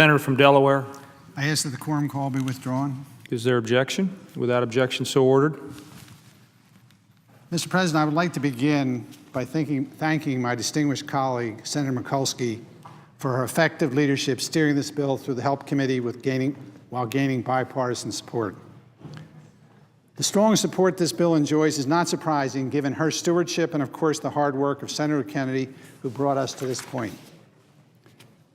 Senator from Delaware. I ask that the quorum call be withdrawn. Is there objection? Without objection, so ordered. Mr. President, I would like to begin by thanking my distinguished colleague, Senator Mikulski, for her effective leadership steering this bill through the Help Committee while gaining bipartisan support. The strong support this bill enjoys is not surprising given her stewardship and, of course, the hard work of Senator Kennedy, who brought us to this point.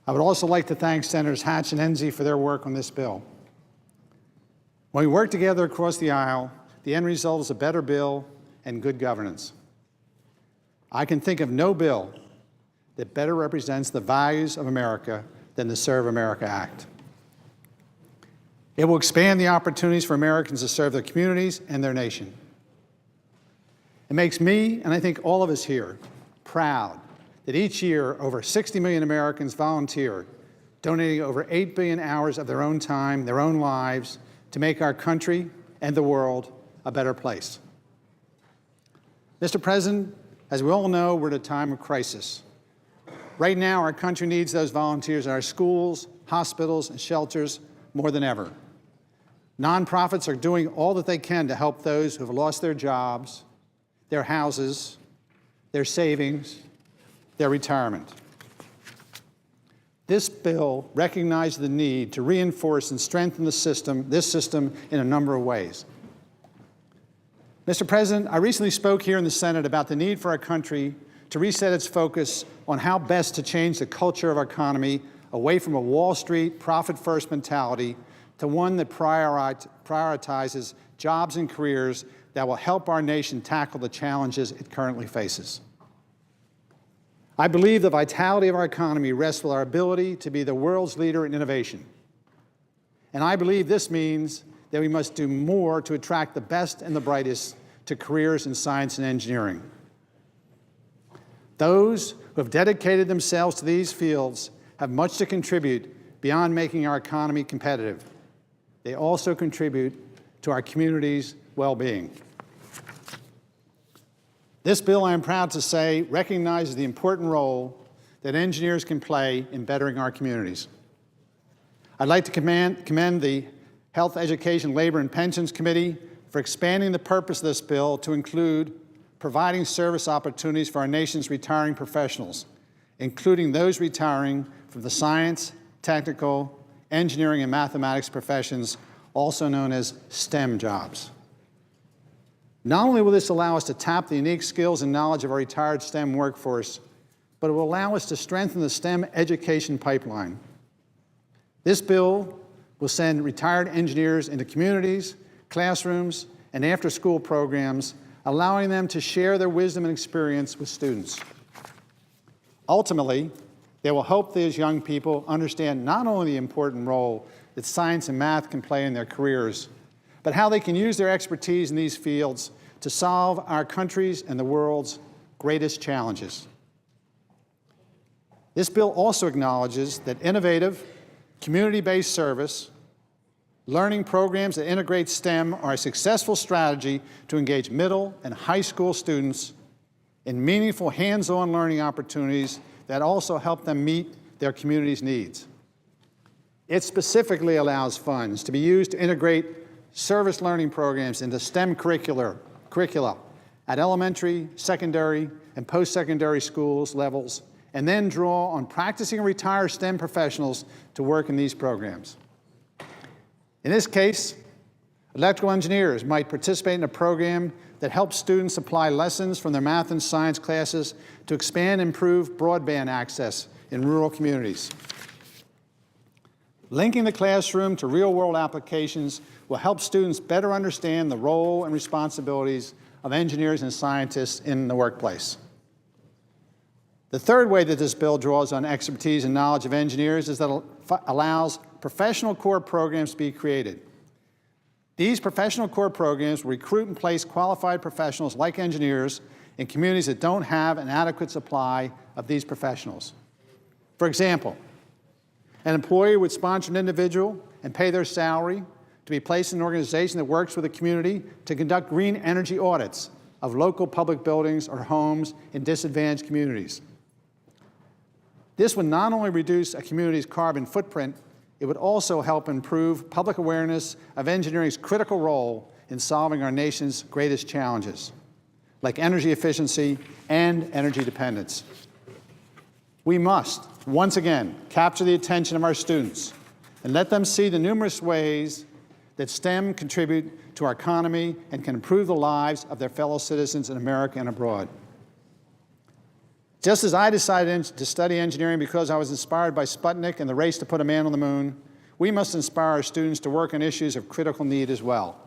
I would also like to thank Senators Hatch and Enzi for their work on this bill. When we work together across the aisle, the end result is a better bill and good governance. I can think of no bill that better represents the values of America than the Serve America Act. It will expand the opportunities for Americans to serve their communities and their nation. It makes me, and I think all of us here, proud that each year over 60 million Americans volunteer, donating over 8 billion hours of their own time, their own lives, to make our country and the world a better place. Mr. President, as we all know, we're at a time of crisis. Right now, our country needs those volunteers in our schools, hospitals, and shelters more than ever. Nonprofits are doing all that they can to help those who have lost their jobs, their houses, their savings, their retirement. This bill recognizes the need to reinforce and strengthen this system in a number of ways. Mr. President, I recently spoke here in the Senate about the need for our country to reset its focus on how best to change the culture of our economy away from a Wall Street profit-first mentality to one that prioritizes jobs and careers that will help our nation tackle the challenges it currently faces. I believe the vitality of our economy rests with our ability to be the world's leader in innovation. And I believe this means that we must do more to attract the best and the brightest to careers in science and engineering. Those who have dedicated themselves to these fields have much to contribute beyond making our economy competitive. They also contribute to our community's well-being. This bill, I am proud to say, recognizes the important role that engineers can play in bettering our communities. I'd like to commend the Health, Education, Labor, and Pensions Committee for expanding the purpose of this bill to include providing service opportunities for our nation's retiring professionals, including those retiring from the science, technical, engineering, and mathematics professions, also known as STEM jobs. Not only will this allow us to tap the unique skills and knowledge of our retired STEM workforce, but it will allow us to strengthen the STEM education pipeline. This bill will send retired engineers into communities, classrooms, and after-school programs, allowing them to share their wisdom and experience with students. Ultimately, they will help these young people understand not only the important role that science and math can play in their careers, but how they can use their expertise in these fields to solve our country's and the world's greatest challenges. This bill also acknowledges that innovative, community-based service, learning programs that integrate STEM are a successful strategy to engage middle and high school students in meaningful hands-on learning opportunities that also help them meet their community's needs. It specifically allows funds to be used to integrate service learning programs into STEM curricula at elementary, secondary, and post-secondary schools levels, and then draw on practicing and retired STEM professionals to work in these programs. In this case, electrical engineers might participate in a program that helps students apply lessons from their math and science classes to expand and improve broadband access in rural communities. Linking the classroom to real-world applications will help students better understand the role and responsibilities of engineers and scientists in the workplace. The third way that this bill draws on expertise and knowledge of engineers is that it allows professional core programs to be created. These professional core programs will recruit and place qualified professionals like engineers in communities that don't have an adequate supply of these professionals. For example, an employer would sponsor an individual and pay their salary to be placed in an organization that works with the community to conduct green energy audits of local public buildings or homes in disadvantaged communities. This would not only reduce a community's carbon footprint It would also help improve public awareness of engineering's critical role in solving our nation's greatest challenges, like energy efficiency and energy dependence. We must, once again, capture the attention of our students and let them see the numerous ways that STEM contribute to our economy and can improve the lives of their fellow citizens in America and abroad. Just as I decided to study engineering because I was inspired by Sputnik and the race to put a man on the moon, we must inspire our students to work on issues of critical need as well.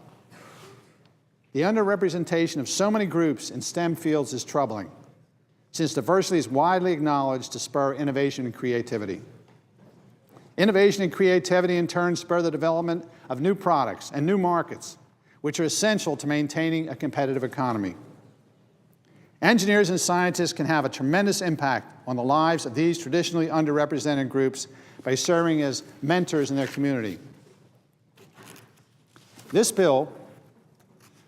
The underrepresentation of so many groups in STEM fields is troubling, since diversity is widely acknowledged to spur innovation and creativity. Innovation and creativity in turn spur the development of new products and new markets, which are essential to maintaining a competitive economy. Engineers and scientists can have a tremendous impact on the lives of these traditionally underrepresented groups by serving as mentors in their community. This bill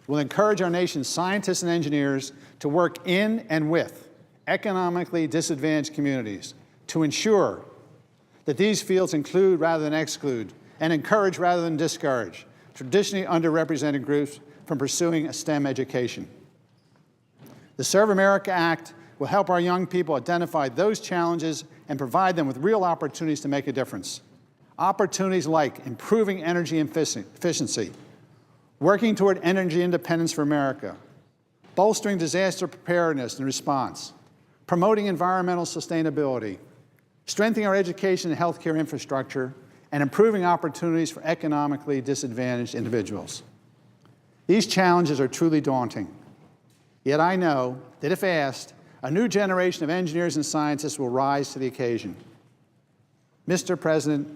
will encourage our nation's scientists and engineers to work in and with economically disadvantaged communities to ensure that these fields include rather than exclude and encourage rather than discourage traditionally underrepresented groups from pursuing a STEM education. The Serve America Act will help our young people identify those challenges and provide them with real opportunities to make a difference. Opportunities like improving energy efficiency, working toward energy independence for America, bolstering disaster preparedness and response, promoting environmental sustainability, strengthening our education and healthcare infrastructure, and improving opportunities for economically disadvantaged individuals. These challenges are truly daunting. Yet I know that if asked, a new generation of engineers and scientists will rise to the occasion. Mr. President,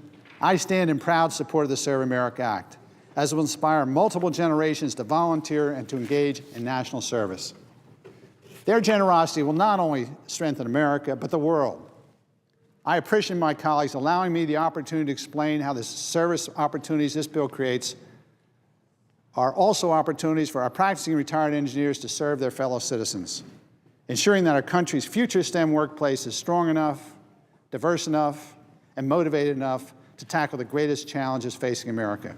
I stand in proud support of the Serve America Act, as it will inspire multiple generations to volunteer and to engage in national service. Their generosity will not only strengthen America, but the world. I appreciate my colleagues allowing me the opportunity to explain how the service opportunities this bill creates are also opportunities for our practicing retired engineers to serve their fellow citizens, ensuring that our country's future STEM workplace is strong enough, diverse enough, and motivated enough to tackle the greatest challenges facing America.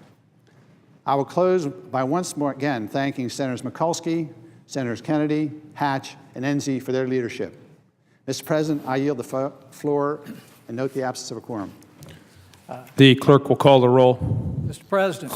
I will close by once more again thanking Senators Mikulski, Senators Kennedy, Hatch, and Enzi for their leadership. Mr. President, I yield the floor and note the absence of a quorum. The clerk will call the roll. Mr. President,